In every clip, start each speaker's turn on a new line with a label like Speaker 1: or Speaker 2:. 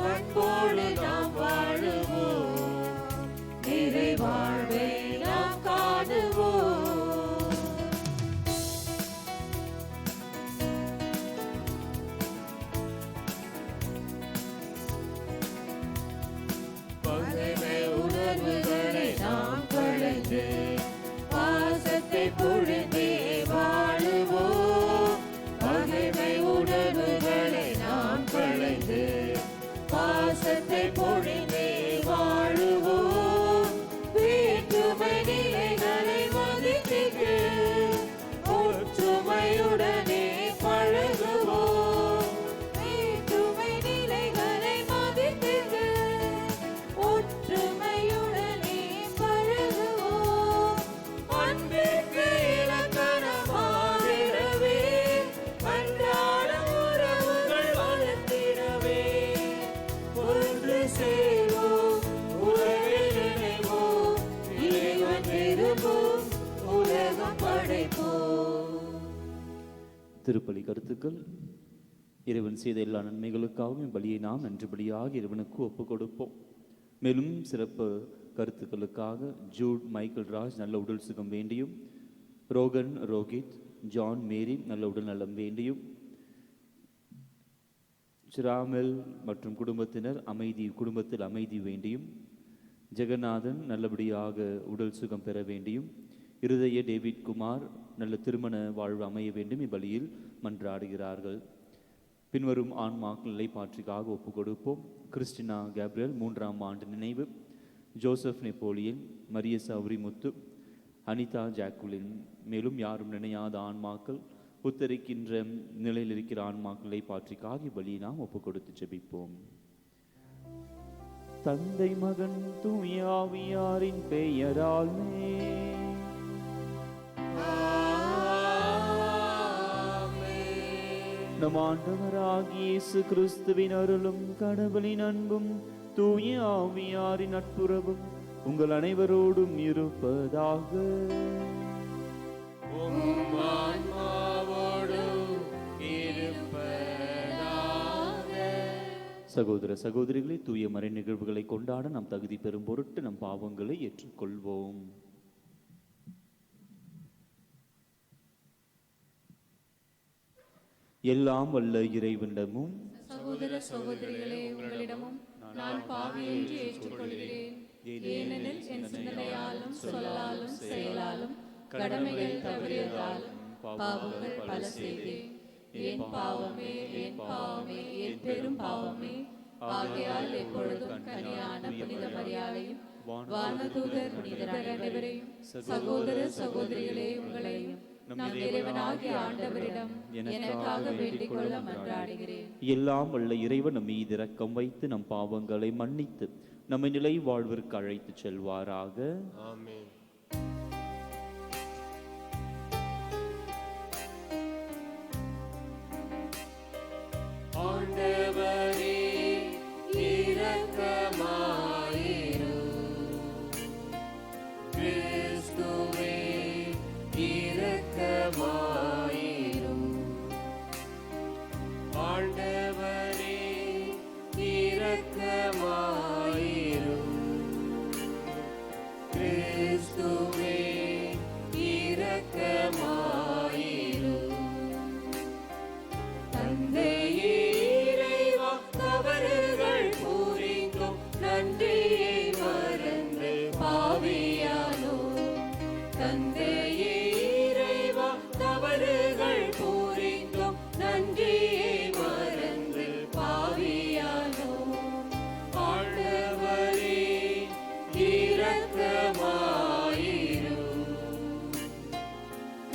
Speaker 1: அன்போடு நாம் வாழுவோம், நிறை வாழ்வை நாம் காணுவோம். பகைமை உணர்வுகளை நாம் களைந்து பாசத்தை பொழிந்தே வாழுவோம். பகைமை உணர்வுகளை நாம் களைந்து பாசத்தை பொழிந்தே வாழுவோம். வேற்றுமை நிலைகளை மதித்து ஒற்றுமையுடனே பழகுவோம். வேற்றுமை நிலைகளை மதித்து ஒற்றுமையுடனே பழகுவோம். அன்பிற்கு இலக்கணமாகிறவே அன்றாட உறவுகள் வளர்த்திடவே ஒன்று செய்வோம், உறவில் இணைவோம், இறைவன் விரும்பும் உலகம் படைப்போம்.
Speaker 2: திருப்பலி கருத்துக்கள். இறைவன் செய்த எல்லா நன்மைகளுக்காகவும் பலியை நாம் நன்றி பலியாக இறைவனுக்கு ஒப்புக் கொடுப்போம். மேலும் சிறப்பு கருத்துக்களுக்காக ஜூட் மைக்கேல் ராஜ் நல்ல உடல் சுகம் வேண்டியும், ரோகன் ரோஹித் ஜான் மேரி நல்ல உடல் நலம் வேண்டியும், சிராமல் மற்றும் குடும்பத்தினர் குடும்பத்தில் அமைதி வேண்டியும், ஜெகநாதன் நல்லபடியாக உடல் சுகம் பெற வேண்டியும், இருதய டேவிட் குமார் நல்ல திருமண வாழ்வு அமைய வேண்டும் இப்பலியில் மன்றாடுகிறார்கள். பின்வரும் ஆன்மாக்கள் நிலைப்பாற்றிக்காக ஒப்புக் கொடுப்போம். கிறிஸ்டினா கேப்ரியல் 3ஆம் ஆண்டு நினைவு, ஜோசப் நெப்போலியன், மரிய சௌரி முத்து, அனிதா ஜாக்குலின். மேலும் யாரும் நினையாத ஆன்மாக்கள், உத்தரிக்கின்ற நிலையில் இருக்கிற ஆன்மாக்களை பாற்றிக்காக பலியை நாம் ஒப்புக் கொடுத்து ஜெபிப்போம். தந்தை மகன் தூய ஆவியாரின் பெயரால் நம் ஆண்டவராகிய இயேசு கிறிஸ்துவின் அருளும் கடவுளின் அன்பும் தூய ஆவியாரின் நட்புறவும் உங்கள் அனைவரோடும் இருப்பதாக. சகோதர சகோதரிகளை, தூய மறை நிகழ்வுகளை கொண்டாட நாம் தகுதி பெறும் பொருட்டு நம் பாவங்களை ஏற்றுக்கொள்வோம். எல்லாம் வல்ல இறைவனிடமும்
Speaker 1: சகோதர சகோதரிகளே உங்களிடமும் நான் பாவி என்று ஏற்றுக்கொள்கிறேன். ஏனெனில் என் சிந்தனையாலும் சொல்லாலும் செயலாலும் கடமைகள் தவறியதாலும் பாவங்கள் பல செய்தேன். என் பாவமே, என் பாவமே, என் பெரும் பாவமே. ஆகையால் எப்பொழுதும் கனியான புனித மரியாதையும் வானதூதர் புனிதர் அனைவரையும் சகோதர சகோதரிகளே உங்களையும் நம் இறைவனாகிய ஆண்டவரிடம் எனக்காக வேண்டிக் கொள்ள மன்றாடுகிறேன்.
Speaker 2: எல்லாம் வல்ல இறைவன் நம் மீது இரக்கம் வைத்து நம் பாவங்களை மன்னித்து நம்மை நிலை வாழ்விற்கு அழைத்து செல்வாராக.
Speaker 3: ஆமென்.
Speaker 1: ஆண்டவரே இரக்கமாயிரும். கிறிஸ்துவே இரக்கமாயிரும். ஆண்டவரே இரக்கமாயிரும். கிறிஸ்துவே இரக்கமாயிரும். தந்தையே இறைவா, தவறுகள் புரிந்தும் நன்றியை மறந்து பாவியானோ. தந்தையே இறைவா, தவறுகள் புரிந்தும் நன்றியை மறந்து பாவியானோ. ஆண்டவரே இரக்கமாயிரும்.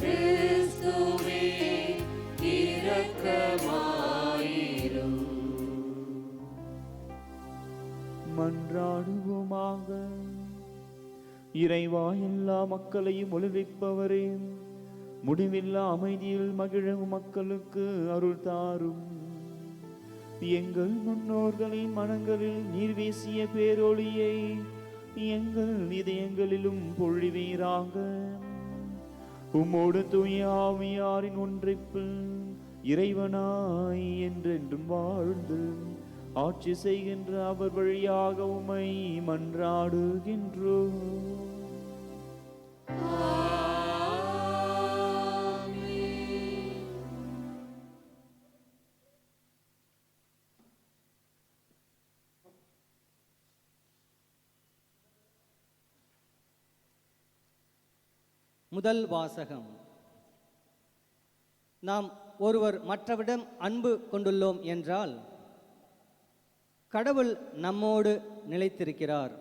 Speaker 1: கிறிஸ்துவே இரக்கமாயிரும்.
Speaker 2: மன்றாடுவோமாக. இறைவா, எல்லா மக்களையும் ஒளிவிப்பவரே, முடிவில்லா அமைதியில் மகிழும் மக்களுக்கு அருள் தாரும். எங்கள் முன்னோர்களின் மனங்களில் நீர் வீசிய பேரொளியை எங்கள் இதயங்களிலும் பொழிவீராக. உம்மோடு தூய ஆவியாரின் ஒன்றிப்பில் இறைவனாய் என்றென்றும் வாழ்ந்து ஆட்சி செய்கின்ற அவர் வழியாக உம்மை மன்றாடுகின்றோம்.
Speaker 3: முதல் வாசகம். நாம் ஒருவர் மற்றவரிடம் அன்பு கொண்டுள்ளோம் என்றால் கடவுள் நம்மோடு நிலைத்திருக்கிறார்.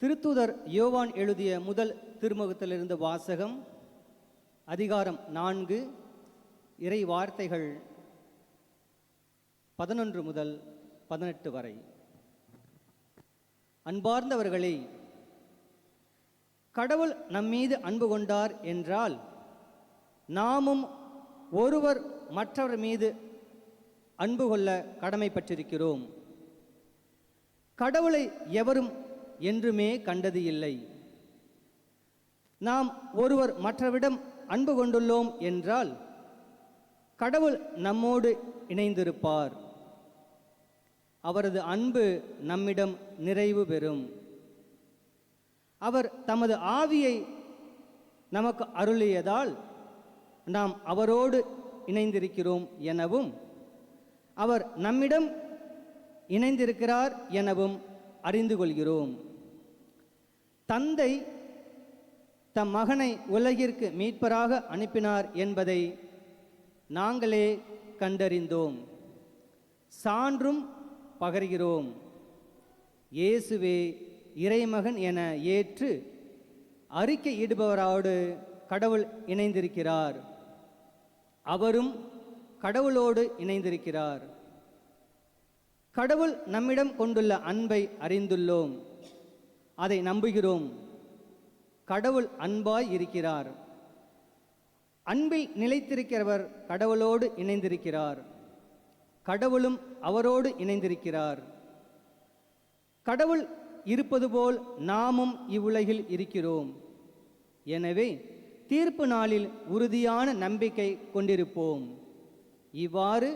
Speaker 3: திருத்தூதர் யோவான் எழுதிய முதல் திருமுகத்திலிருந்து வாசகம், அதிகாரம் 4, இறை வார்த்தைகள் 11 முதல் 18 வரை. அன்பார்ந்தவர்களே, கடவுள் நம்மீது அன்பு கொண்டார் என்றால் நாமும் ஒருவர் மற்றவர் மீது அன்பு கொள்ள கடமைப்பட்டிருக்கிறோம். கடவுளை எவரும் என்றுமே கண்டது இல்லை. நாம் ஒருவர் மற்றவரிடம் அன்பு கொண்டுள்ளோம் என்றால் கடவுள் நம்மோடு இணைந்திருப்பார். அவரது அன்பு நம்மிடம் நிறைவு பெறும். அவர் தமது ஆவியை நமக்கு அருளியதால் நாம் அவரோடு இணைந்திருக்கிறோம் எனவும் அவர் நம்மிடம் இணைந்திருக்கிறார் எனவும் அறிந்து கொள்கிறோம். தந்தை தம் மகனை உலகிற்கு மீட்பராக அனுப்பினார் என்பதை நாங்களே கண்டறிந்தோம், சான்றும் பகர்கிறோம். இயேசுவே இறைமகன் என ஏற்று அறிக்கையிடுபவரோடு கடவுள் இணைந்திருக்கிறார். அவரும் கடவுளோடு இணைந்திருக்கிறார். கடவுள் நம்மிடம் கொண்டுள்ள அன்பை அறிந்துள்ளோம், அதை நம்புகிறோம். கடவுள் அன்பாய் இருக்கிறார். அன்பில் நிலைத்திருக்கிறவர் கடவுளோடு இணைந்திருக்கிறார். கடவுளும் அவரோடு இணைந்திருக்கிறார். கடவுள் இருப்பது போல் நாமும் இவ்வுலகில் இருக்கிறோம். எனவே தீர்ப்பு நாளில் உறுதியான நம்பிக்கை கொண்டிருப்போம். இவ்வாறு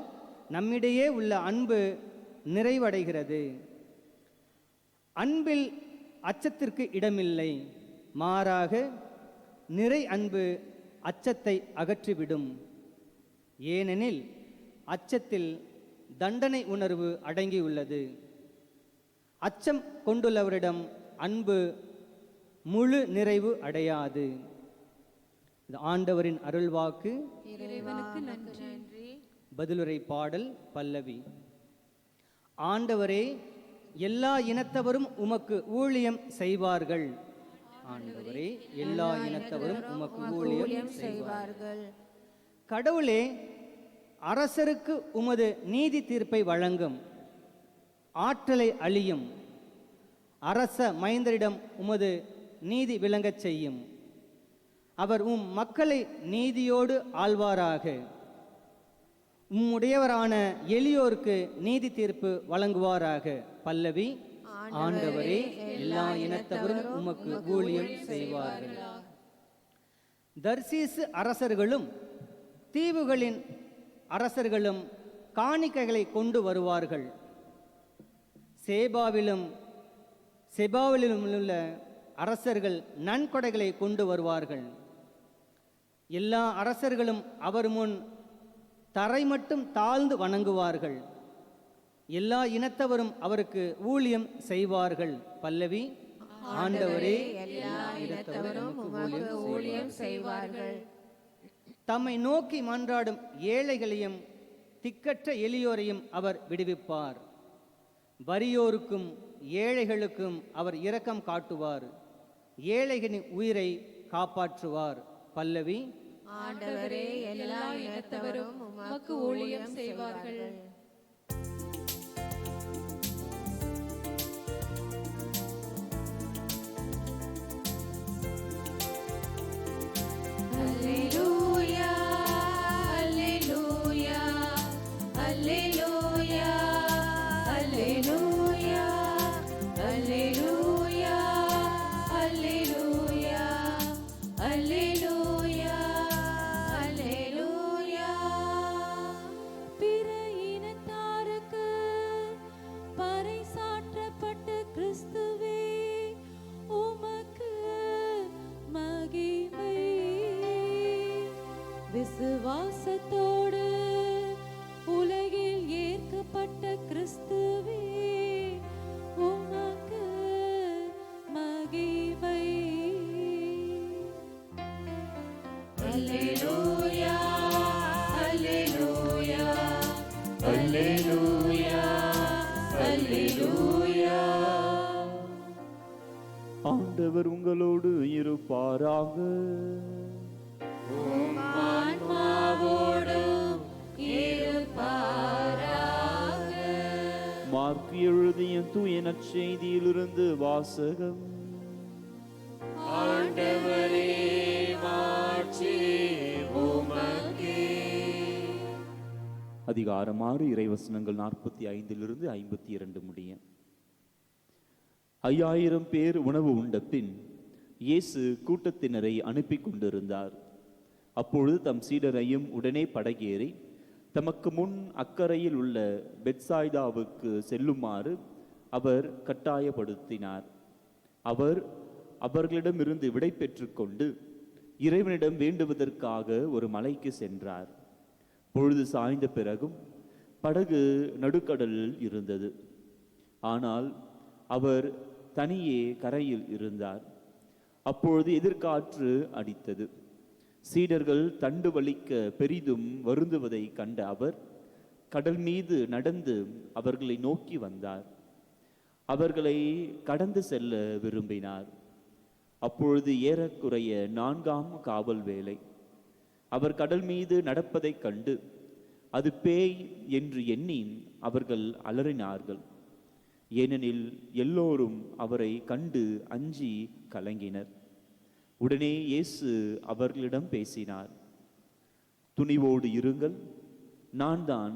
Speaker 3: நம்மிடையே உள்ள அன்பு நிறைவடைகிறது. அன்பில் அச்சத்திற்கு இடமில்லை, மாறாக நிறை அன்பு அச்சத்தை அகற்றிவிடும். ஏனெனில் அச்சத்தில் தண்டனை உணர்வு அடங்கியுள்ளது. அச்சம் கொண்டுள்ளவரிடம் அன்பு முழு நிறைவு அடையாது. இது ஆண்டவரின் அருள்வாக்கு.
Speaker 1: இறைவனுக்கு நன்றி.
Speaker 3: பதிலுரை பாடல் பல்லவி. ஆண்டவரே, எல்லா இனத்தவரும் உமக்கு ஊழியம் செய்வார்கள். ஆண்டவரே, எல்லா இனத்தவரும் உமக்கு ஊழியம் செய்வார்கள். கடவுளே, அரசருக்கு உமது நீதி தீர்ப்பை வழங்கும். ஆற்றலை அழியும். அரச மைந்தரிடம் உமது நீதி விளங்கச் செய்யும். அவர் மக்களை நீதியோடு ஆள்வாராக. உம்முடையவரான எளியோருக்கு நீதி தீர்ப்பு வழங்குவாராக. பல்லவி. ஆண்டவரே, எல்லா இனத்தவரும் உமக்கு ஊழியம் செய்வார்கள். தர்சீசு அரசர்களும் தீவுகளின் அரசர்களும் காணிக்கைகளை கொண்டு வருவார்கள். செபாவிலும் உள்ள அரசர்கள் நன்கொடைகளை கொண்டு வருவார்கள். எல்லா அரசர்களும் அவர் முன் தரை மட்டும் தாழ்ந்து வணங்குவார்கள். எல்லா இனத்தவரும் அவருக்கு ஊழியம் செய்வார்கள். பல்லவி. ஆண்டவரே, எல்லா இனத்தவரும் உமக்கு ஊழியம் செய்வார்கள். தம்மை நோக்கி மன்றாடும் ஏழைகளையும் திக்கற்ற எளியோரையும் அவர் விடுவிப்பார். வறியோருக்கும் ஏழைகளுக்கும் அவர் இரக்கம் காட்டுவார். ஏழைகளின் உயிரை காப்பாற்றுவார். பல்லவி.
Speaker 1: ஆண்டவரே, எல்லா இனத்தவரும் உமக்கு ஊழியம் செய்வார்கள். அல்லேலூயா, அல்லேலூயா, அல்லேலூயா, அல்லேலூயா, அல்லேலூயா, அல்லேலூயா, அல்லேலூயா, அல்லேலூயா. பிற இன பாரத்தோடு உலகில் ஏற்கப்பட்ட கிறிஸ்துவே உமக்கு மகிமை. அல்லேலூயா அல்லேலூயா அல்லேலூயா அல்லேலூயா.
Speaker 2: ஆண்டவர் உங்களோடு இருப்பாராக.
Speaker 1: ஆன்மாவோடும் இருப்பாராக.
Speaker 2: மார்க் எழுதிய தூய நற்செய்தியிலிருந்து வாசகம்.
Speaker 1: ஆண்டவரே மாட்சி உமக்கே.
Speaker 2: அதிகாரம் 6 இறைவசனங்கள் 45 52 முடிய. 5000 பேர் உணவு உண்ட பின் இயேசு கூட்டத்தினரை அனுப்பி கொண்டிருந்தார். அப்பொழுது தம் சீடரையும் உடனே படகேறி தமக்கு முன் அக்கறையில் உள்ள பெத்சாய்தாவுக்கு செல்லுமாறு அவர் கட்டாயப்படுத்தினார். அவர் அவர்களிடமிருந்து விடை பெற்றுக் கொண்டு இறைவனிடம் வேண்டுவதற்காக ஒரு மலைக்கு சென்றார். பொழுது சாய்ந்த பிறகும் படகு நடுக்கடலில் இருந்தது. ஆனால் அவர் தனியே கரையில் இருந்தார். அப்பொழுது எதிர்காற்று அடித்தது. சீடர்கள் தண்டு வலிக்க பெரிதும் வருந்துவதை கண்ட அவர் கடல் மீது நடந்து அவர்களை நோக்கி வந்தார். அவர்களை கடந்து செல்ல விரும்பினார். அப்பொழுது ஏறக்குறைய 4ஆம் காவல் வேளை. அவர் கடல் மீது நடப்பதைக் கண்டு அது பேய் என்று எண்ணி அவர்கள் அலறினார்கள். ஏனெனில் எல்லோரும் அவரை கண்டு அஞ்சி கலங்கினர். உடனே இயேசு அவர்களிடம் பேசினார். துணிவோடு இருங்கள், நான் தான்,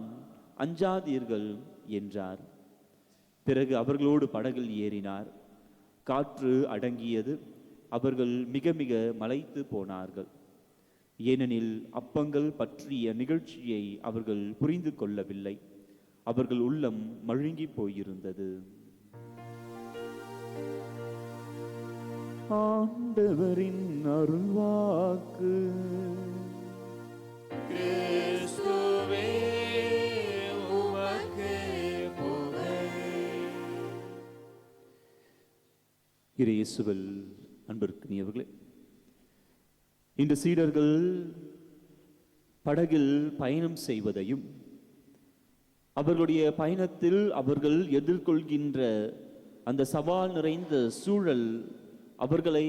Speaker 2: அஞ்சாதீர்கள் என்றார். பிறகு அவர்களோடு படகில் ஏறினார். காற்று அடங்கியது. அவர்கள் மிக மிக மலைத்து போனார்கள். ஏனெனில் அப்பங்கள் பற்றிய நிகழ்ச்சியை அவர்கள் புரிந்து கொள்ளவில்லை. அவர்கள் உள்ளம் மழுங்கி போயிருந்தது. ஆண்டவரின் அருள்வாக்கு.
Speaker 1: கிறிஸ்துவே உமக்கு புகழ்.
Speaker 2: இயேசுவில் அன்பிற்குரியவர்களே, இந்த சீடர்கள் படகில் பயணம் செய்வதையும் அவர்களுடைய பயணத்தில் அவர்கள் எதிர்கொள்கின்ற அந்த சவால் நிறைந்த சூழல் அவர்களை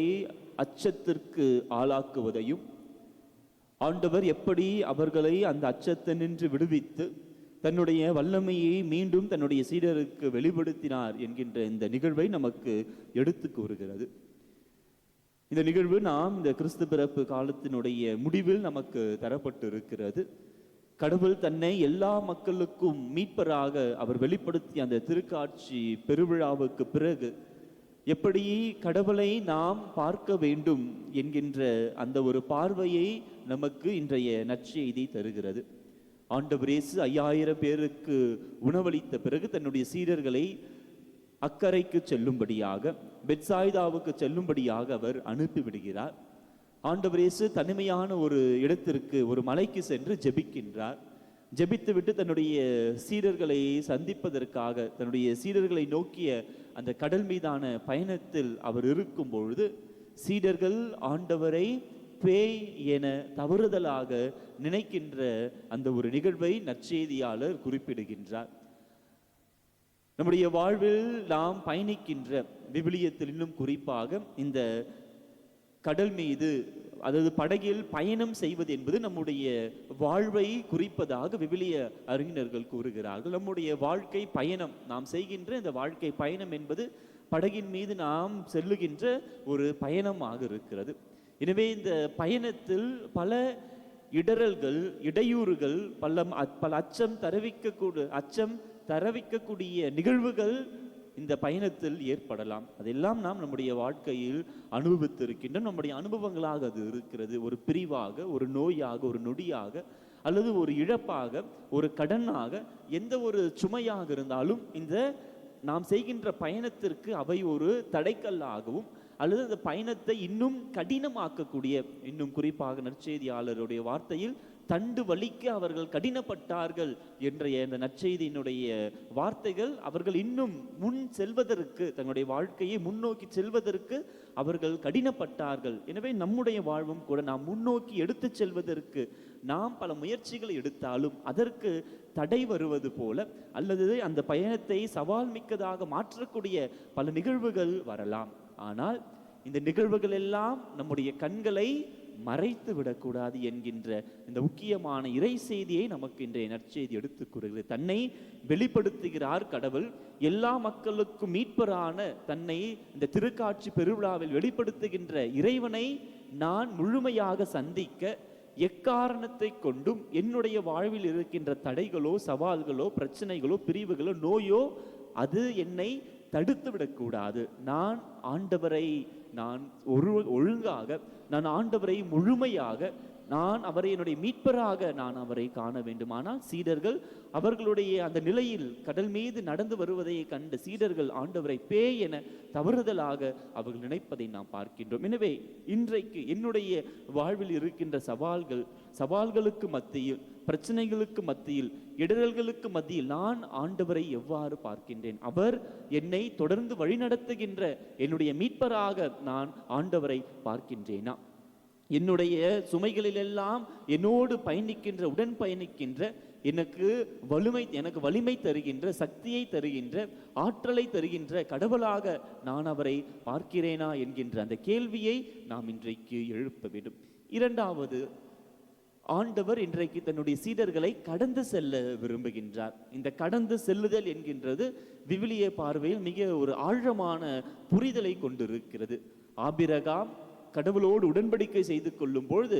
Speaker 2: அச்சத்திற்கு ஆளாக்குவதையும் ஆண்டவர் எப்படி அவர்களை அந்த அச்சத்தினின்று விடுவித்து தன்னுடைய வல்லமையை மீண்டும் தன்னுடைய சீடருக்கு வெளிப்படுத்தினார் என்கின்ற இந்த நிகழ்வை நமக்கு எடுத்து கூறுகிறது. இந்த நிகழ்வு நாம் இந்த கிறிஸ்து பிறப்பு காலத்தினுடைய முடிவில் நமக்கு தரப்பட்டு இருக்கிறது. கடவுள் தன்னை எல்லா மக்களுக்கும் மீட்பராக அவர் வெளிப்படுத்திய அந்த திருக்காட்சி பெருவிழாவுக்கு பிறகு எப்படி கடவுளை நாம் பார்க்க வேண்டும் என்கின்ற அந்த ஒரு பார்வையை நமக்கு இன்றைய நற்செய்தி தருகிறது. ஆண்டவர் இயேசு 5000 பேருக்கு உணவளித்த பிறகு தன்னுடைய சீடர்களை அக்கறைக்கு செல்லும்படியாக, பெத்சாய்தாவுக்கு செல்லும்படியாக அவர் அனுப்பிவிடுகிறார். ஆண்டவர் இயேசு தனிமையான ஒரு இடத்திற்கு, ஒரு மலைக்கு சென்று ஜெபிக்கின்றார். ஜெபித்துவிட்டு தன்னுடைய சீடர்களை சந்திப்பதற்காக, தன்னுடைய சீடர்களை நோக்கிய அந்த கடல் மீதான பயணத்தில் அவர் இருக்கும் பொழுது சீடர்கள் ஆண்டவரை பேய் என தவறுதலாக நினைக்கின்ற அந்த ஒரு நிகழ்வை நற்செய்தியாளர் குறிப்பிடுகின்றார். நம்முடைய வாழ்வில் நாம் பயணிக்கின்ற விவிலியத்தில் இன்னும் குறிப்பாக இந்த கடல் மீது, அதாவது படகில் பயணம் செய்வது என்பது நம்முடைய வாழ்வை குறிப்பதாக விவிலிய அறிஞர்கள் கூறுகிறார்கள். நம்முடைய வாழ்க்கை பயணம், நாம் செய்கின்ற இந்த வாழ்க்கை பயணம் என்பது படகின் மீது நாம் செல்லுகின்ற ஒரு பயணமாக இருக்கிறது. எனவே இந்த பயணத்தில் பல இடரல்கள், இடையூறுகள், பல அச்சம் தரவிக்கக்கூடிய நிகழ்வுகள் இந்த பயணத்தில் ஏற்படலாம். அதெல்லாம் நாம் நம்முடைய வாழ்க்கையில் அனுபவித்திருக்கின்றோம். நம்முடைய அனுபவங்களாக அது இருக்கிறது. ஒரு பிரிவாக, ஒரு நோயாக, ஒரு நொடியாக, அல்லது ஒரு இழப்பாக, ஒரு கடனாக, எந்த ஒரு சுமையாக இருந்தாலும் இந்த நாம் செய்கின்ற பயணத்திற்கு அவை ஒரு தடைக்கல்லாகவும் அல்லது அந்த பயணத்தை இன்னும் கடினமாக்கக்கூடிய, இன்னும் குறிப்பாக நற்செய்தியாளருடைய வார்த்தையில் தண்டு வலிக்க அவர்கள் கடினப்பட்டார்கள் என்ற இந்த நற்செய்தியினுடைய வார்த்தைகள் அவர்கள் இன்னும் முன் செல்வதற்கு, தங்களுடைய வாழ்க்கையை முன்னோக்கி செல்வதற்கு அவர்கள் கடினப்பட்டார்கள். எனவே நம்முடைய வாழ்வும் கூட நாம் முன்னோக்கி எடுத்து செல்வதற்கு நாம் பல முயற்சிகளை எடுத்தாலும் அதற்கு தடை வருவது போல அல்லது அந்த பயணத்தை சவால் மிக்கதாக மாற்றக்கூடிய பல நிகழ்வுகள் வரலாம். ஆனால் இந்த நிகழ்வுகள் எல்லாம் நம்முடைய கண்களை மறைத்து விடக்கூடாது என்கின்ற இந்த முக்கியமான இறை செய்தியை நமக்கு இன்றைய நற்செய்தி எடுத்துக் கூறுகிறது. தன்னை வெளிப்படுத்துகிறார் கடவுள். எல்லா மக்களுக்கும் மீட்பரான தன்னை இந்த திருக்காட்சி பெருவிழாவில் வெளிப்படுத்துகின்ற இறைவனை நான் முழுமையாக சந்திக்க எக்காரணத்தை கொண்டும் என்னுடைய வாழ்வில் இருக்கின்ற தடைகளோ, சவால்களோ, பிரச்சனைகளோ, பிரிவுகளோ, நோயோ அது என்னை தடுத்து விடக்கூடாது. நான் ஆண்டவரை ஒழுங்காக, நான் ஆண்டவரை முழுமையாக, நான் அவரை என்னுடைய மீட்பராக நான் அவரை காண வேண்டுமானால் சீடர்கள் அவர்களுடைய அந்த நிலையில் கடல் மீது நடந்து வருவதை கண்ட சீடர்கள் ஆண்டவரை பேய் என தவறுதலாக அவர்கள் நினைப்பதை நாம் பார்க்கின்றோம். எனவே இன்றைக்கு என்னுடைய வாழ்வில் இருக்கின்ற சவால்களுக்கு மத்தியில், பிரச்சனைகளுக்கு மத்தியில், இடரல்களுக்கு மத்தியில் நான் ஆண்டவரை எவ்வாறு பார்க்கின்றேன்? அவர் என்னை தொடர்ந்து வழிநடத்துகின்ற என்னுடைய மீட்பராக நான் ஆண்டவரை பார்க்கின்றேனா? என்னுடைய சுமைகளிலெல்லாம் என்னோடு பயணிக்கின்ற, உடன் பயணிக்கின்ற, எனக்கு வலிமை தருகின்ற, சக்தியை தருகின்ற, ஆற்றலை தருகின்ற கடவுளாக நான் அவரை பார்க்கிறேனா என்கின்ற அந்த கேள்வியை நாம் இன்றைக்கு எழுப்ப வேண்டும். இரண்டாவது, ஆண்டவர் இன்றைக்கு தன்னுடைய சீடர்களை கடந்து செல்ல விரும்புகின்றார். இந்த கடந்து செல்லுதல் என்கின்றது விவிலிய பார்வையில் மிக ஒரு ஆழமான புரிதலை கொண்டிருக்கிறது. ஆபிரகாம் கடவுளோடு உடன்படிக்கை செய்து கொள்ளும் பொழுது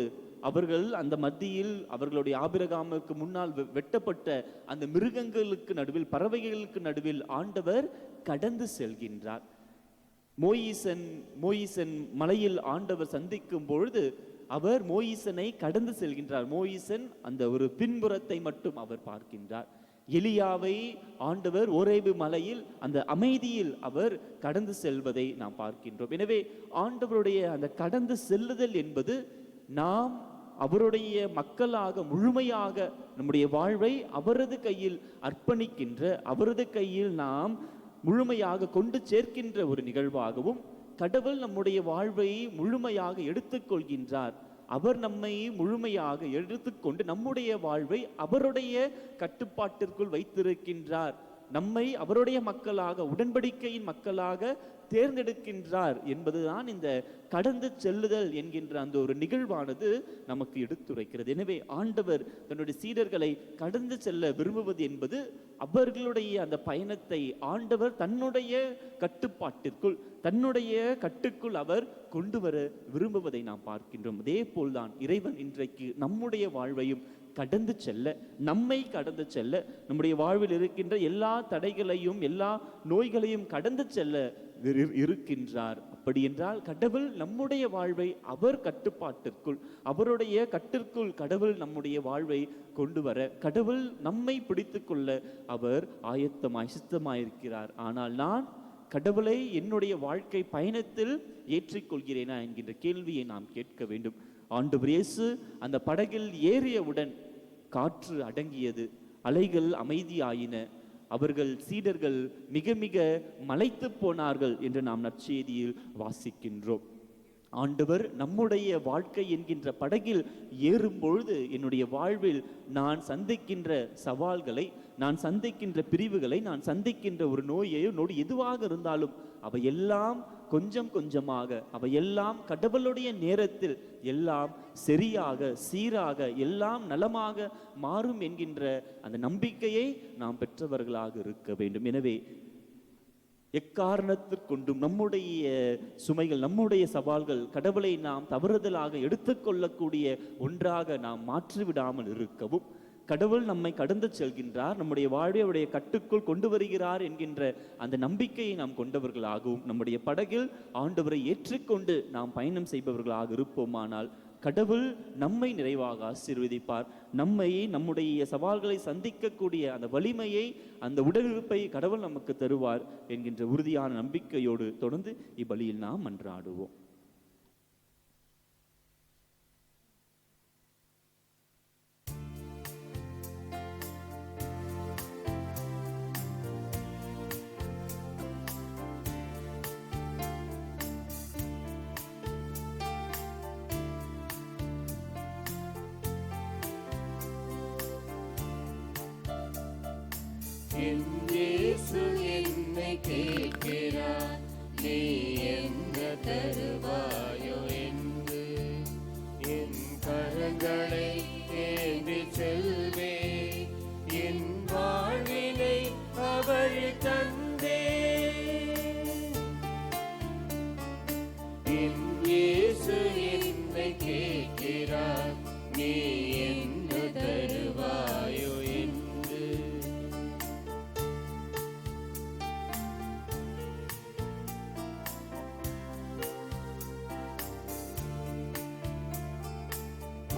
Speaker 2: அவர்கள் அந்த மத்தியில் அவர்களுடைய ஆபிரகாமுக்கு முன்னால் வெட்டப்பட்ட அந்த மிருகங்களுக்கு நடுவில், பறவைகளுக்கு நடுவில் ஆண்டவர் கடந்து செல்கின்றார். மோயிசன் மலையில் ஆண்டவர் சந்திக்கும் பொழுது அவர் மோயிசனை கடந்து செல்கின்றார். மோயிசன் அந்த ஒரு பின்புறத்தை மட்டும் அவர் பார்க்கின்றார். எலியாவை ஆண்டவர் ஓரேபு மலையில் அந்த அமைதியில் அவர் கடந்து செல்வதை நாம் பார்க்கின்றோம். எனவே ஆண்டவருடைய அந்த கடந்து செல்லுதல் என்பது நாம் அவருடைய மக்களாக முழுமையாக நம்முடைய வாழ்வை அவரது கையில் அர்ப்பணிக்கின்ற, அவரது கையில் நாம் முழுமையாக கொண்டு சேர்க்கின்ற ஒரு நிகழ்வாகவும், கடவுள் நம்முடைய வாழ்வை முழுமையாக எடுத்துக்கொள்கின்றார். அவர் நம்மை முழுமையாக எடுத்துக்கொண்டு நம்முடைய வாழ்வை அவருடைய கட்டுப்பாட்டிற்குள் வைத்திருக்கின்றார். நம்மை அவருடைய மக்களாக, உடன்படிக்கையின் மக்களாக தேர்ந்தெடுக்கின்றார் என்பதுதான் இந்த கடந்து செல்லுதல் என்கின்ற அந்த ஒரு நிகழ்வானது நமக்கு எடுத்துரைக்கிறது. எனவே ஆண்டவர் தன்னுடைய சீடர்களை கடந்து செல்ல விரும்புவது என்பது அவர்களுடைய அந்த பயணத்தை ஆண்டவர் தன்னுடைய கட்டுப்பாட்டிற்குள், தன்னுடைய கட்டுக்குள் அவர் கொண்டு வர விரும்புவதை நாம் பார்க்கின்றோம். அதே போல்தான் இறைவன் இன்றைக்கு நம்முடைய வாழ்வையும் கடந்து செல்ல, நம்மை கடந்து செல்ல, நம்முடைய வாழ்வில் இருக்கின்ற எல்லா தடைகளையும், எல்லா நோய்களையும் கடந்து செல்ல இருக்கின்றார். அப்படி என்றால் கடவுள் நம்முடைய வாழ்வை அவர் கட்டுப்பாட்டிற்குள், அவருடைய கட்டிற்குள் கடவுள் நம்முடைய வாழ்வை கொண்டு வர, கடவுள் நம்மை பிடித்து கொள்ள அவர் சித்தமாயிருக்கிறார். ஆனால் நான் கடவுளை என்னுடைய வாழ்க்கை பயணத்தில் ஏற்றிக்கொள்கிறேனா என்கின்ற கேள்வியை நாம் கேட்க வேண்டும். ஆண்டவர் இயேசு அந்த படகில் ஏறியவுடன் காற்று அடங்கியது, அலைகள் அமைதியாயின, அவர்கள் சீடர்கள் மிக மிக மலைத்து போனார்கள் என்று நாம் நற்செய்தியில் வாசிக்கின்றோம். ஆண்டவர் நம்முடைய வாழ்க்கை என்கின்ற படகில் ஏறும் பொழுது என்னுடைய வாழ்வில் நான் சந்திக்கின்ற சவால்களை, நான் சந்திக்கின்ற பிரிவுகளை, நான் சந்திக்கின்ற ஒரு நோயையோ நோடு எதுவாக இருந்தாலும் அவையெல்லாம் கொஞ்சம் கொஞ்சமாக, அவையெல்லாம் கடவுளுடைய நேரத்தில் எல்லாம் சரியாக, சீராக, எல்லாம் நலமாக மாறும் என்கின்ற அந்த நம்பிக்கையை நாம் பெற்றவர்களாக இருக்க வேண்டும். எனவே எக்காரணத்திற்கொண்டும் நம்முடைய சுமைகள், நம்முடைய சவால்கள் கடவுளை நாம் தவறுதலாக எடுத்துக்கொள்ளக்கூடிய ஒன்றாக நாம் மாற்றிவிடாமல் இருக்கவும், கடவுள் நம்மை கடந்து செல்கின்றார், நம்முடைய வாழ்வை அவருடைய கட்டுக்குள் கொண்டு வருகிறார் என்கின்ற அந்த நம்பிக்கையை நாம் கொண்டவர்களாகவும், நம்முடைய படகில் ஆண்டவரை ஏற்றுக்கொண்டு நாம் பயணம் செய்பவர்களாக இருப்போமானால் கடவுள் நம்மை நிறைவாக ஆசீர்வதிப்பார். நம்முடைய சவால்களை சந்திக்கக்கூடிய அந்த வலிமையை, அந்த உடலிருப்பை கடவுள் நமக்கு தருவார் என்கின்ற உறுதியான நம்பிக்கையோடு தொடர்ந்து இப்பலியில் நாம் மன்றாடுவோம்.
Speaker 1: என் இயேசு என்னை கேட்கிறார், நீ என்ன தருவாயோ என்று. என் கரங்களை ஏந்தி செல்வே, என் வாழ்வினை அவர் தந்தே. என் இயேசு என்னை கேட்கிறார், நீ என்ன தருவாயோ என்று.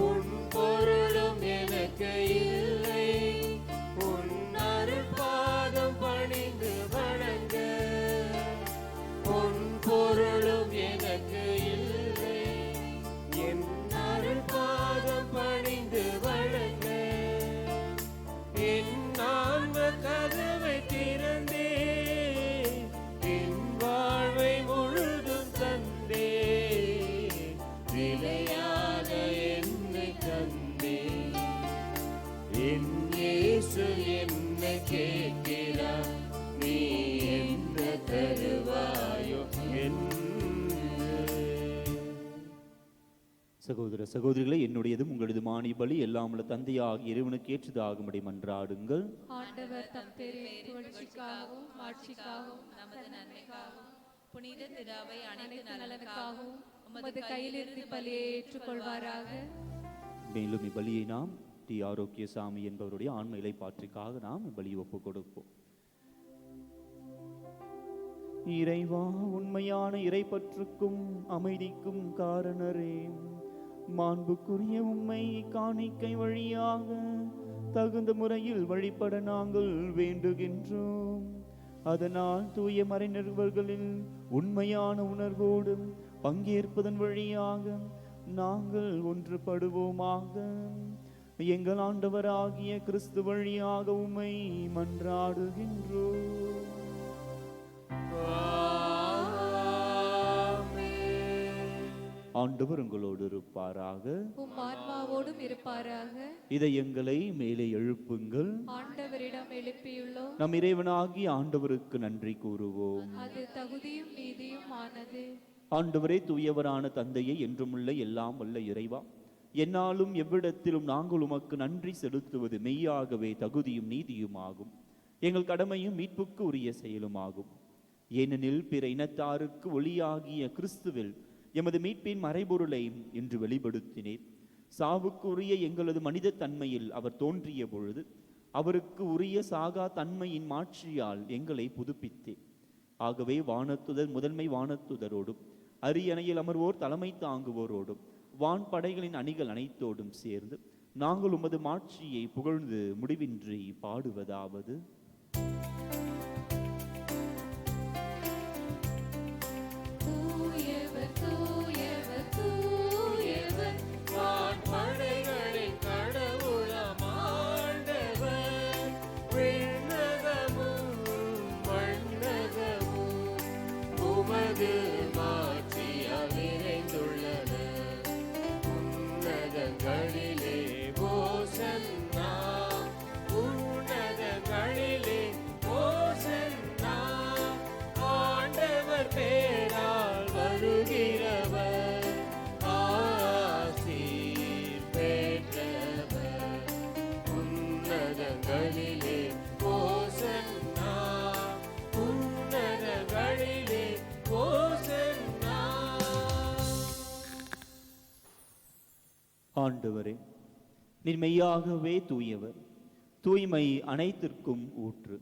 Speaker 1: உன் பொருளும் எனக்கு இல்லை, உன் அருட்பாதம் பணிந்து வணங்க. உன் பொருளும் எனக்கு இல்லை, என் அருட்பாதம் பணிந்து வணங்க. என் ஆன்ம கதவை திறந்தே, என் வாழ்வை முழுதும் தந்தே. விலையாக என்னை தந்தே. என் இயேசு என்னை கேட்கிறார், நீ என்ன தருவாயோ என்று.
Speaker 2: சகோதர சகோதரிகளை, என்னுடையதும் உங்களதுமான பலி எல்லாம் உள்ள தந்தையாக இறைவனுக்கு ஏற்றதாகும்படி மன்றாடுங்கள்.
Speaker 4: ஆண்டவர் தம் பெரிய புகழ்ச்சிக்காகவும் மாட்சிக்காகவும் நமது நன்மைக்காகவும் புனித திராவை அனைத்து நலனுக்காகவும் உமது கையிலிருந்து பலியை ஏற்றுக்கொள்வாராக.
Speaker 2: மேலும் இப்பலியை நாம் டி ஆரோக்கியசாமி என்பவருடைய ஆன்ம இலைப்பாற்றிற்காக நாம் இப்பலியை ஒப்புக் கொடுப்போம். இறைவா, உண்மையான இறைப்பற்றுக்கும் அமைதிக்கும் காரணரே, மாண்புக்குரிய உம்மை காணிக்கை வழியாக தகுந்த முறையில் வழிபட நாங்கள் வேண்டுகின்றோம். அதனால் தூய மறைநிறுவர்களில் உண்மையான உணர்வோடு பங்கேற்பதன் வழியாக நாங்கள் ஒன்றுபடுவோமாக. எங்கள் ஆண்டவராகிய கிறிஸ்து வழியாக உம்மை மன்றாடுகின்றோம். ஆண்டவர் உங்களோடு இருப்பாராக,
Speaker 4: உம் ஆன்மாவோடும் இருப்பாராக.
Speaker 2: இதயங்களை மேலே எழுப்புங்கள்.
Speaker 4: ஆண்டவரிடம் எழுப்பியுள்ளோம்,
Speaker 2: நம் இறைவனாகிய ஆண்டவருக்கு நன்றி கூறுவோம்.
Speaker 4: அது தகுதியும் நீதியும் ஆனது.
Speaker 2: ஆண்டவரே, தூயவரான தந்தையை, என்றுமுள்ள எல்லாம் வல்ல இறைவா, என்னாலும் எவ்விடத்திலும் நாங்கள் உமக்கு நன்றி செலுத்துவது மெய்யாகவே தகுதியும் நீதியுமாகும், எங்கள் கடமையும் மீட்புக்கு உரிய செயலுமாகும். ஏனெனில் பிற இனத்தாருக்கு ஒளியாகிய கிறிஸ்துவில் எமது மீட்பின் மறைபொருளை இன்று வெளிப்படுத்தினேன். சாவுக்கு உரிய எங்களது மனித தன்மையில் அவர் தோன்றிய பொழுது அவருக்கு உரிய சாகா தன்மையின் மாட்சியால் எங்களை புதுப்பித்தேன். ஆகவே வானத்துதர் முதன்மை வானத்துதரோடும் அரியணையில் அமர்வோர் தலைமை தாங்குவோரோடும் வான் படைகளின் அணிகள் அனைத்தோடும் சேர்ந்து நாங்கள் உமது மாட்சியை புகழ்ந்து முடிவின்றி பாடுவதாவது:
Speaker 4: தூயவர் தூயவர் தூயவர்,
Speaker 1: வான்படைகளின் கடவுளாம் ஆண்டவர், விண்ணகமும் மண்ணகமும் உமது மாட்சியால் நிறைந்துள்ளன. உன்னதங்களிலே ஓசன்னா, உன்னதங்களிலே ஓசன்னா. ஆண்டவர் பேரால் வருகிறவர், ஆசீர் பெற்றவர். உன்னதங்களிலே ஓசன்னா, உன்னதங்களிலே ஓசன்னா.
Speaker 2: ஆண்டவரே, நீர் மெய்யாகவே தூயவர், தூய்மை அனைத்திற்கும் ஊற்று.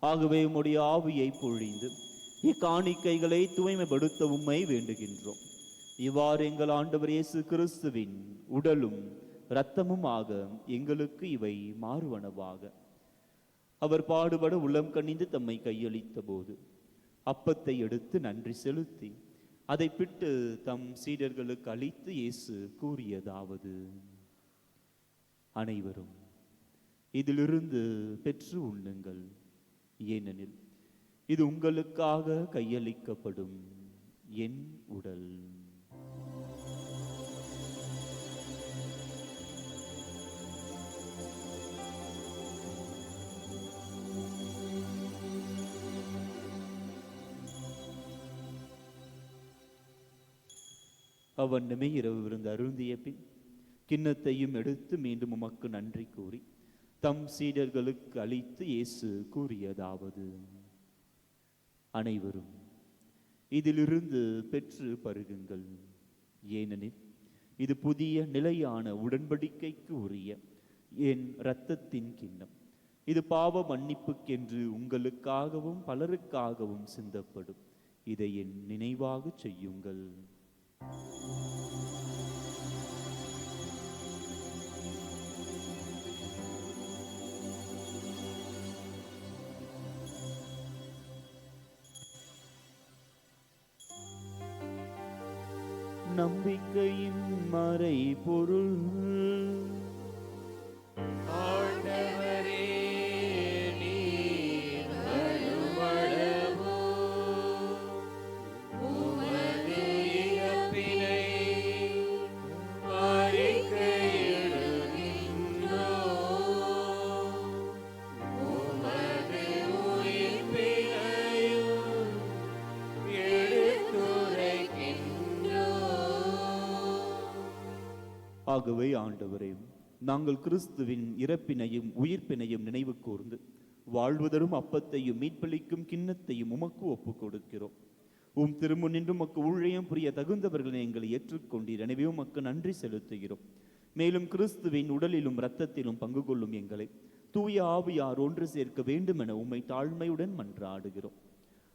Speaker 2: ஆகவே உம்முடைய ஆவியை பொழிந்து இக்காணிக்கைகளை தூய்மைப்படுத்த உம்மை வேண்டுகின்றோம். இவ்வாறு எங்கள் ஆண்டவர் இயேசு கிறிஸ்துவின் உடலும் இரத்தமுமாக எங்களுக்கு இவை மாறுவனவாக. அவர் பாடுபட உளம் கனிந்து தம்மை கையளித்த போது அப்பத்தை எடுத்து நன்றி செலுத்தி அதை பிட்டு தம் சீடர்களுக்கு அளித்து இயேசு கூறியதாவது: அனைவரும் இதிலிருந்து பெற்று உண்ணுங்கள், ஏனெனில் இது உங்களுக்காக கையளிக்கப்படும் என் உடல். அவ்வண்ணமே இரவு விருந்து அருந்திய பின் கிண்ணத்தையும் எடுத்து மீண்டும் உமக்கு நன்றி கூறி தம் சீடர்களுக்கு அளித்து இயேசு கூறியதாவது: அனைவரும் இதிலிருந்து பெற்று பருகுங்கள். ஏனெனில் இது புதிய நிலையான உடன்படிக்கைக்கு உரிய என் இரத்தத்தின் கிண்ணம். இது பாவ மன்னிப்புக்கென்று உங்களுக்காகவும் பலருக்காகவும் சிந்தப்படும். இதை என் நினைவாக செய்யுங்கள். நம்பிக்கையின் மறை பொருள்.
Speaker 1: ஆண்டவரே, நீர் வருமளவோ உமது இறப்பினை அறிக்கையிடுகின்றோம். உமது உயிர்ப்பினையும்
Speaker 2: ஆகவே ஆண்டவரே, நாங்கள் கிறிஸ்துவின் இறப்பினையும் உயிர்ப்பினையும் நினைவு கூர்ந்து வாழ்வதரும் அப்பத்தையும் மீட்பளிக்கும் கிண்ணத்தையும் உமக்கு ஒப்புக் கொடுக்கிறோம். உம் திருமுன்னின்று உமக்கு ஊழியம் புரிய தகுந்தவர்களை எங்களை ஏற்றுக்கொண்டீர். எனவே உமக்கு நன்றி செலுத்துகிறோம். மேலும் கிறிஸ்துவின் உடலிலும் இரத்தத்திலும் பங்கு கொள்ளும் எங்களை தூய ஆவியார் ஒன்று சேர்க்க வேண்டும் என உம்மை தாழ்மையுடன் மன்றாடுகிறோம்.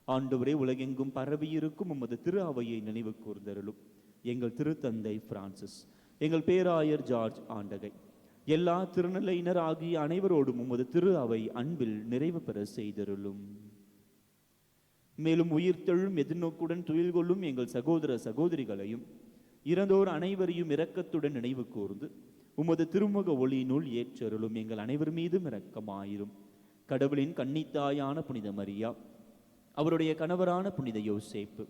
Speaker 2: ஆண்டவரே, உலகெங்கும் பரவியிருக்கும் உமது திரு அவையை நினைவு கூர்ந்தருளும். எங்கள் திருத்தந்தை பிரான்சிஸ், எங்கள் பேராயர் ஜார்ஜ் ஆண்டகை, எல்லா திருநிலையினர் ஆகிய அனைவரோடும் உமது திரு அவை அன்பில் நிறைவு பெற செய்தருளும். மேலும் உயிர்த்தெழும் எதிர்நோக்குடன் துயில் கொள்ளும் எங்கள் சகோதர சகோதரிகளையும் இறந்தோர் அனைவரையும் இரக்கத்துடன் நினைவு கூர்ந்து உமது திருமுக ஒளியினுள் ஏற்றருளும். எங்கள் அனைவர் மீதும் இரக்கமாயிரும். கடவுளின் கன்னித்தாயான புனித மரியா, அவருடைய கணவரான புனித யோசேப்பு,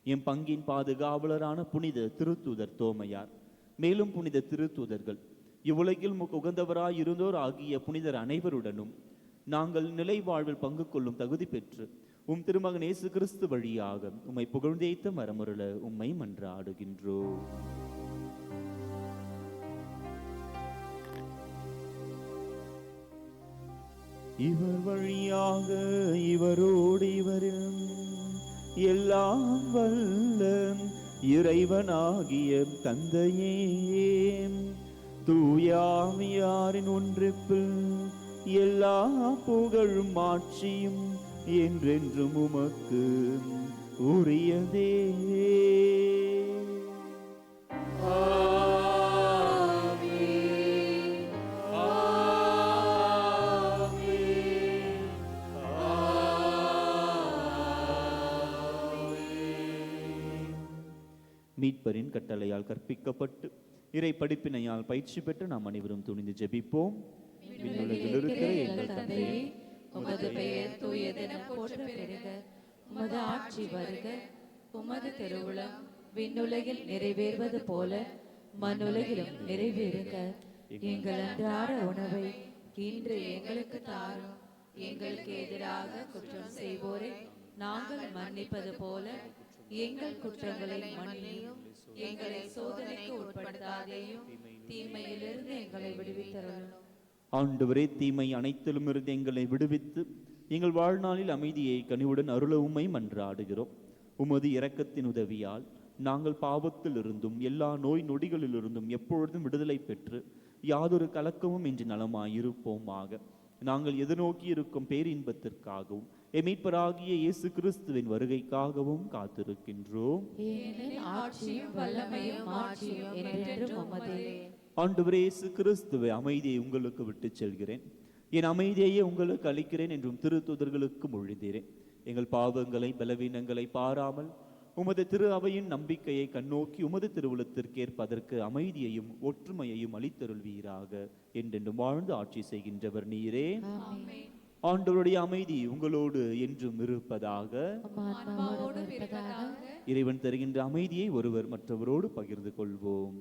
Speaker 2: எம் பங்கின் பாதுகாவலரான புனித திருத்தூதர் தோமையார், மேலும் புனித திருத்தூதர்கள், இவ்வுலகில் உகந்தவராய் இருந்தோர் ஆகிய புனிதர் அனைவருடனும் நாங்கள் நிலை வாழ்வில் பங்கு கொள்ளும் தகுதி பெற்று உம் திருமகன் இயேசு கிறிஸ்து வழியாக உம்மை புகழ்ந்தேத்த மரமுருள உம்மை மன்றாடுகின்றோம். இவர் வழியாக இவரோடு இவரில் எல்லாம் வல்ல இறைவனாகிய தந்தையே, தூயாவியாரின் ஒன்றிப்பில் எல்லா புகழும் ஆட்சியும் என்றென்றும் உமக்கு உரியதே. மீட்பரின் கட்டளையால் கற்பிக்கப்பட்டு இறை படிப்பினையால் பயிற்சி பெற்று நாம் அனைவரும் துணிந்து ஜெபிப்போம். விண்ணுலகில் இருக்கிற எங்கள் தந்தையே,
Speaker 4: உமது பெயர் தூயதென போற்ற பெறுக. உமது ஆட்சி வருக. உமது திருவுளம் விண்ணுலகில் நிறைவேறுவது போல மண்ணுலகிலும் நிறைவேறுக. எங்கள் அன்றாட உணவை இன்று எங்களுக்கு தாரும். எங்களுக்கு எதிராக குற்றம் செய்வோரை நாங்கள் மன்னிப்பது போல எங்கள் குற்றங்களை மன்னியும். எங்களை சோதனைக்கு உட்படுத்தாதேயும், தீமையிலிருந்து எங்களை விடுவித்தருளும்.
Speaker 2: ஆண்டவரே, தீமை அனைத்திலும் இருந்து எங்களை விடுவித்து எங்கள் வாழ்நாளில் அமைதியை கனிவுடன் அருள உம்மை மன்றாடுகிறோம். உமது இரக்கத்தின் உதவியால் நாங்கள் பாவத்தில் இருந்தும் எல்லா நோய் நொடிகளிலிருந்தும் எப்பொழுதும் விடுதலை பெற்று யாதொரு கலக்கமும் இன்றி நலமாயிருப்போமாக. நாங்கள் எதிர்நோக்கி இருக்கும் பேரின்பத்திற்காகவும் மீட்பராகிய இயேசு கிறிஸ்துவின் வருகைக்காகவும் காத்திருக்கின்றோம். ஆண்டவரே இயேசு கிறிஸ்துவை, அமைதியை உங்களுக்கு விட்டு செல்கிறேன், என் அமைதியையே உங்களுக்கு அளிக்கிறேன் என்றும் திருத்தூதர்களுக்கு மொழிந்தீரேன். எங்கள் பாவங்களை பலவீனங்களை பாராமல் உமது திரு அவையின் நம்பிக்கையை கண்ணோக்கி உமது திருவுளத்திற்கேற்ப அதற்கு அமைதியையும் ஒற்றுமையையும் அளித்தருள்வீராக. என்றென்றும் வாழ்ந்து ஆட்சி செய்கின்றவர் நீரே. ஆண்டவருடைய அமைதி உங்களோடு என்றும் இருப்பதாக. இறைவன் தருகின்ற அமைதியை ஒருவர் மற்றவரோடு பகிர்ந்து கொள்வோம்.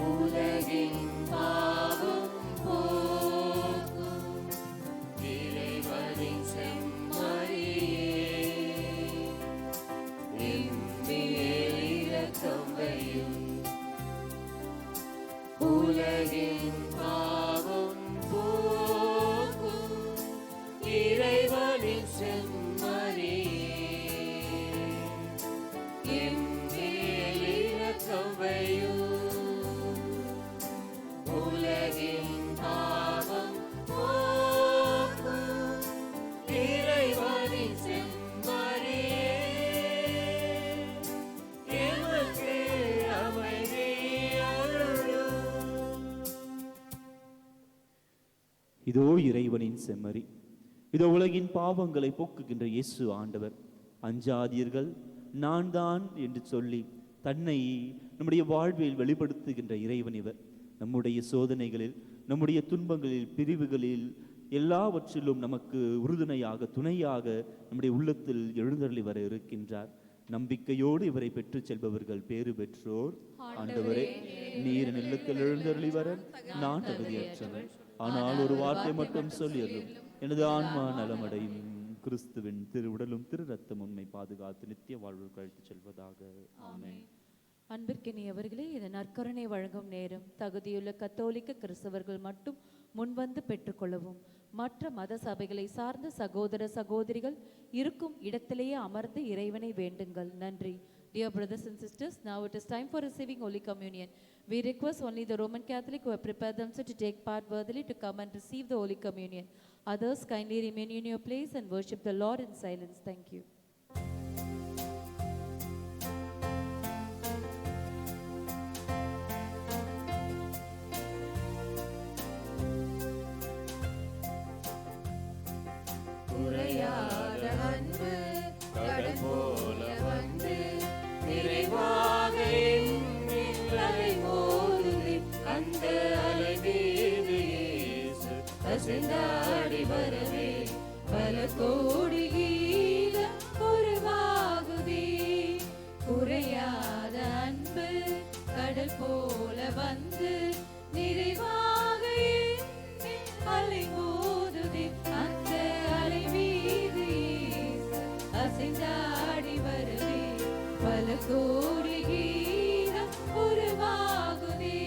Speaker 1: உலகின் உலகின் பாவம் போக்கும் இறைவனின் செம்மறியே, என் மேல் இரக்கம் வையும். உலகின் பாவம் போக்கும் இறைவனின் செம்மறியே, எமக்கு அமைதி அருளும்.
Speaker 2: இதோ இறைவனின் செம்மறி, இதோ உலகின் பாவங்களை போக்குகின்ற இயேசு ஆண்டவர். அஞ்சாதீர்கள், நான் தான் என்று சொல்லி தன்னை நம்முடைய வாழ்வில் வெளிப்படுத்துகின்ற இறைவன் இவர். நம்முடைய சோதனைகளில், நம்முடைய துன்பங்களில், பிரிவுகளில் எல்லாவற்றிலும் நமக்கு உறுதுணையாக, துணையாக நம்முடைய உள்ளத்தில் எழுந்தருளி வர இருக்கின்றார். நம்பிக்கையோடு இவரை பெற்று செல்பவர்கள் பேறு பெற்றோர். ஆண்டவரே, நீர் என் இல்லத்தில் எழுந்தருளி வர நான் தகுதியற்றவன், ஆனால் ஒரு வார்த்தை மட்டும் சொல்லியதும் எனது ஆன்மா நலமடையும். கிறிஸ்துவின் திருவுடலும் திரு ரத்தம் உண்மை பாதுகாத்து நித்திய வாழ்வு கழித்து செல்வதாக. ஆமென்.
Speaker 4: அன்பிற்கினியவர்களே, இது நற்கருணை வழங்கும் நேரம். தகுதியுள்ள கத்தோலிக்க கிறிஸ்தவர்கள் மட்டும் முன்வந்து பெற்றுக்கொள்ளவும். மற்ற மத சபைகளை சார்ந்த சகோதர சகோதரிகள் இருக்கும் இடத்திலேயே அமர்ந்து இறைவனை வேண்டுங்கள். நன்றி. Dear brothers and sisters, now it is time for receiving Holy Communion. We request only the Roman Catholic who have prepared themselves to take part worthily to come and receive the Holy Communion. Others, kindly remain in your place and worship the Lord in silence. Thank you.
Speaker 1: குறையாத அன்பு கடல் போல வந்து நிறைவாக என்னில் அலைமோதுதே. அந்த அலை மீது இயேசு அசைந்தாடி வரவே பல கோடி கீதம் உருவாகுதே. குறையாத அன்பு கடல் போல வந்து நிறைவாக என்னில் அலைமோதுதே. அந்த அலை மீது இயேசு அசைந்தாடி வரவே பல கோடி கீதம் உருவாகுதே.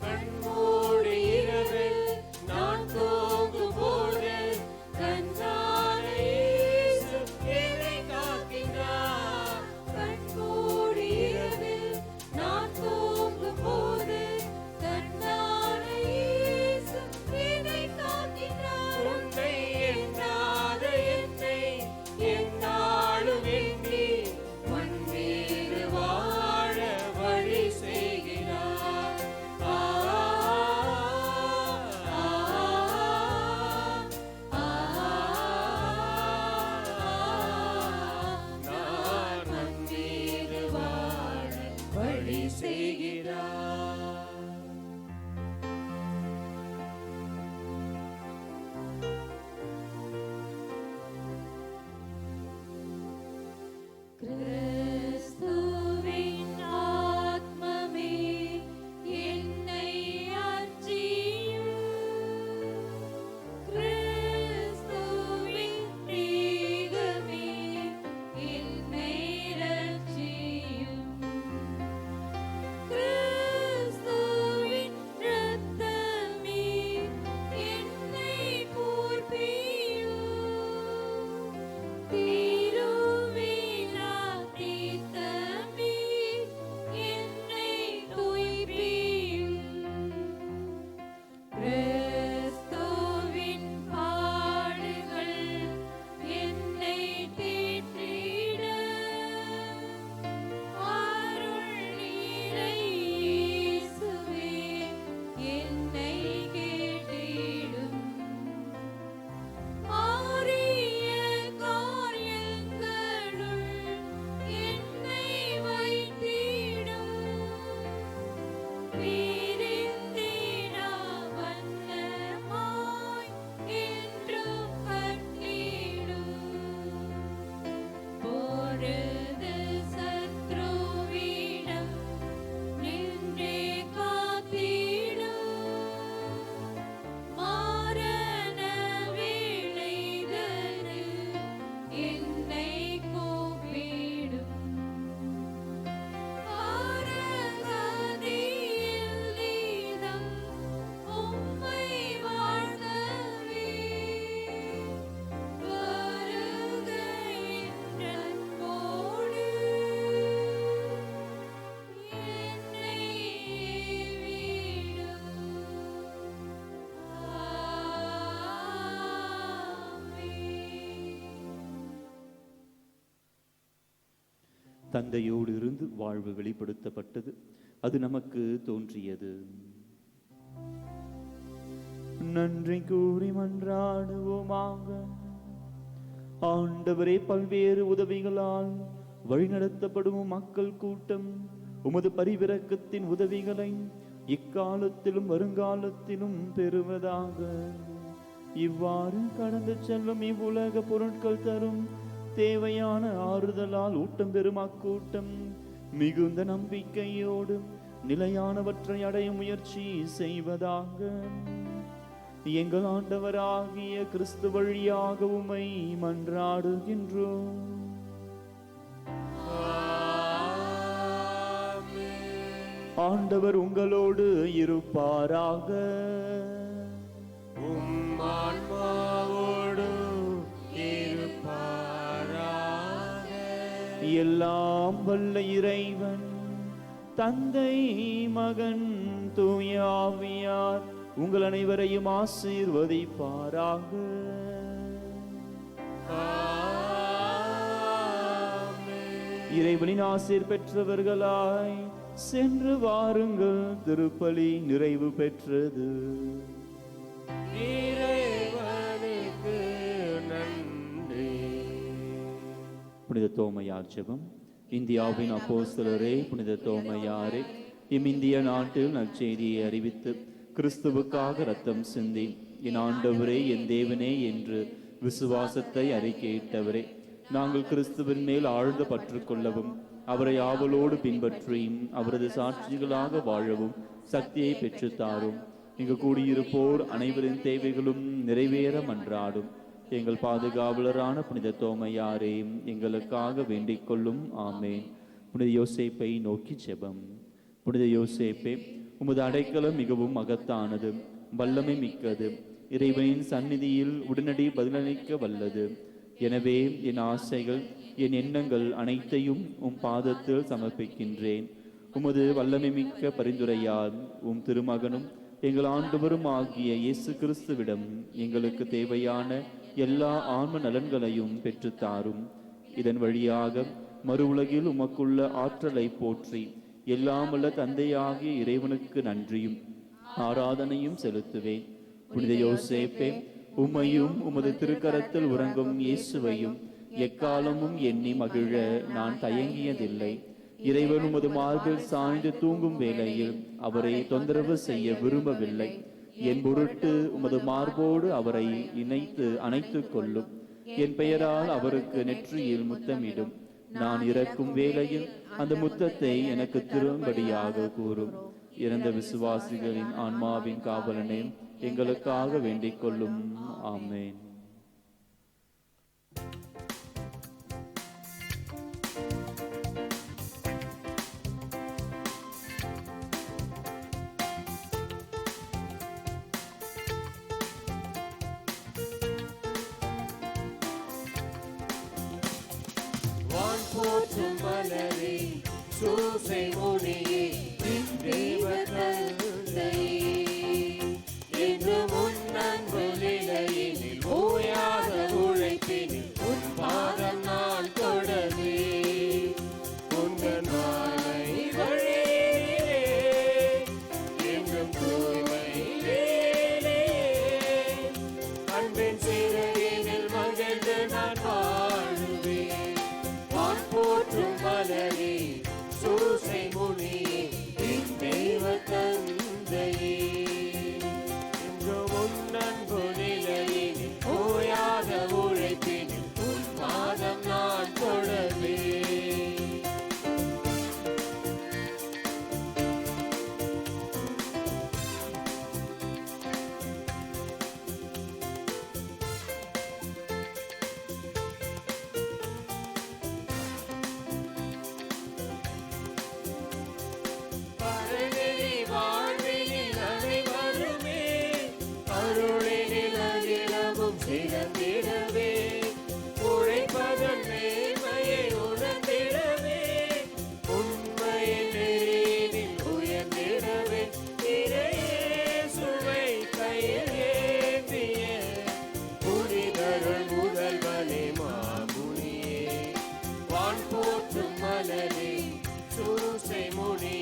Speaker 1: கண்மூடி இரவில் நான் தூங்கும் போது கண்தான இயேசு என்னை காக்கின்றார். கண்மூடி இரவில் நான் தூங்கும் போது கண்தான இயேசு என்னை
Speaker 2: தந்தையோடு இருந்து வாழ்வு வெளிப்படுத்தப்பட்டது. அது நமக்கு தோன்றியது. நன்றி கூறி மன்றாடுவோமாக. ஆண்டவரே, பல்வேறு உதவிகளால் வழிநடத்தப்படும் மக்கள் கூட்டம் உமது பரிவிரக்கத்தின் உதவிகளை இக்காலத்திலும் வருங்காலத்திலும் பெறுவதாக. இவ்வாறு கடந்து செல்லும் இவ்வுலக பொருட்கள் தரும் தேவையான ஆறுதலால் ஊட்டம் பெறும் அக்கூட்டம் மிகுந்த நம்பிக்கையோடு நிலையானவற்றை அடைய முயற்சி செய்வதாக. எங்கள் ஆண்டவராகிய கிறிஸ்து வழியாக உம்மை மன்றாடுகின்றோம். ஆண்டவர் உங்களோடு இருப்பாராக. எல்லாம் வல்ல இறைவன் தந்தை, மகன், தூய ஆவியார் உங்கள் அனைவரையும் ஆசீர்வதிப்பாராக. இறைவனின் ஆசீர் பெற்றவர்களாய் சென்று வாருங்கள். திருப்பலி நிறைவு பெற்றது. புனித தோமையார் ஜெபம். இந்தியாவின் அப்போஸ்தலரே, புனித தோமையாரே, இந்திய நாட்டில் நற்செய்தியை அறிவித்து கிறிஸ்துவுக்காக ரத்தம் சிந்தி என் ஆண்டவரே, என் தேவனே என்று விசுவாசத்தை அறிக்கையிட்டவரே, நாங்கள் கிறிஸ்துவின் மேல் ஆழ்ந்த பற்று கொள்ளவும் அவரை ஆவலோடு பின்பற்றியும் அவரது சாட்சிகளாக வாழவும் சக்தியை பெற்றுத்தாரும். இங்கு கூடியிருப்போர் அனைவரின் தேவைகளும் நிறைவேற மன்றாடும். எங்கள் பாதுகாவலரான புனித தோமையாரே, எங்களுக்காக வேண்டிக் கொள்ளும். ஆமேன். புனித யோசேப்பை நோக்கி ஜெபம். புனித யோசேப்பே, உமது அடைக்கலம் மிகவும் மகத்தானது, வல்லமை மிக்கது, இறைவனின் சந்நிதியில் உடனடி பதிலளிக்க வல்லது. எனவே என் ஆசைகள், என் எண்ணங்கள் அனைத்தையும் உம் பாதத்தில் சமர்ப்பிக்கின்றேன். உமது வல்லமை மிக்க பரிந்துரையால் உம் திருமகனும் எங்கள் ஆண்டவரும் ஆகிய இயேசு கிறிஸ்துவிடம் எங்களுக்கு தேவையான எல்லா ஆன்ம நலன்களையும் பெற்றுத்தாரும். இதன் வழியாக மறு உலகில் உமக்குள்ள ஆற்றலை போற்றி எல்லாமுள்ள தந்தையாகிய இறைவனுக்கு நன்றியும் ஆராதனையும் செலுத்துவேன். புனித யோசேப்பே, உம்மையும் உமது திருக்கரத்தில் உறங்கும் இயேசுவையும் எக்காலமும் எண்ணி மகிழ நான் தயங்கியதில்லை. இறைவன் உமது மார்பில் சாய்ந்து தூங்கும் வேளையில் அவரை தொந்தரவு செய்ய விரும்பவில்லை. என் பொருட்டு உமது மார்போடு அவரை அணைத்துக் கொள்ளும். என் பெயரால் அவருக்கு நெற்றியில் முத்தமிடும். நான் இறக்கும் வேளையில் அந்த முத்தத்தை எனக்கு திரும்படியாக கூறும். இறந்த விசுவாசிகளின் ஆன்மாவின் காவலனே, எங்களுக்காக வேண்டிக் கொள்ளும். ஆமேன்.
Speaker 1: போற்றும் மலரே, சூசை மொழியே, தேவ தந்தையே, என்று முன்னன்பு நிலையினில் ஓயாத உழைப்பினில் உன் பாதம் நான் தொடவே. உங்கள் மாலை வழியிலே என்றும் தூய்மையிலே அன்பின் சிறையினில் மகிழ்ந்து நான் வாழுவேன். போற்றும் மலரே, சூசை மொழியே, தேவ தந்தையே. சூசை முனி